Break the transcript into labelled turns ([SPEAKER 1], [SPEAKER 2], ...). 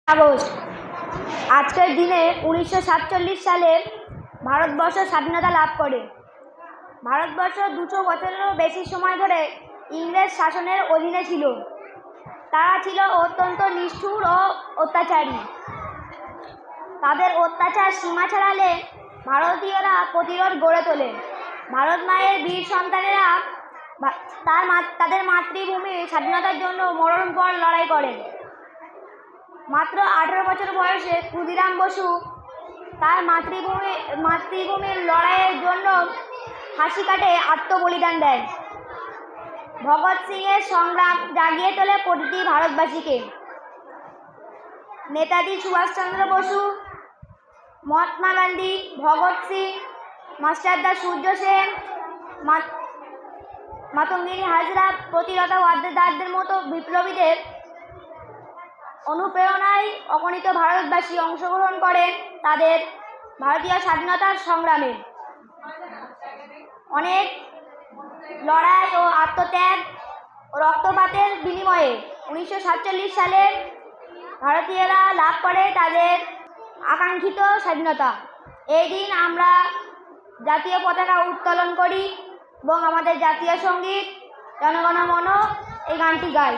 [SPEAKER 1] August আজকের দিনে 1947 সালে ভারতবর্ষ স্বাধীনতা লাভ করে। ভারতবর্ষ 200 বছরেরও বেশি সময় ধরে ইংরেজ শাসনের অধীনে ছিল। তারা ছিল অত্যন্ত নিষ্ঠুর ও অত্যাচারী। তাদের অত্যাচার সীমা ছাড়ালে ভারতীয়রা প্রতিরোধ গড়ে তোলে। ভারত মায়ের বীর সন্তানেরা তাদের মাতৃভূমির স্বাধীনতার জন্য মরণপণ লড়াই করেন। মাত্র 18 বছর বয়সে ক্ষুদিরাম বসু তার মাতৃভূমির লড়াইয়ের জন্য ফাঁসি কাটে আত্মবলিদান দেন। ভগৎ সিংয়ের সংগ্রাম জাগিয়ে তোলে প্রতিটি ভারতবাসীকে। নেতাজি সুভাষচন্দ্র বসু, মহাত্মা গান্ধী, ভগৎ সিং, মাস্টারদা সূর্য সেন, মাতঙ্গিনী হাজরা, প্রতিরতা ওয়াদ্দেদারদের মতো বিপ্লবীদের অনুপ্রেরণায় অগণিত ভারতবাসী অংশগ্রহণ করেন তাদের ভারতীয় স্বাধীনতার সংগ্রামে। অনেক লড়াই ও আত্মত্যাগ ও রক্তপাতের বিনিময়ে 1947 সালে ভারতীয়রা লাভ করে তাদের আকাঙ্ক্ষিত স্বাধীনতা। এই দিন আমরা জাতীয় পতাকা উত্তোলন করি এবং আমাদের জাতীয় সঙ্গীত জনগণ মন এই গানটি গাই।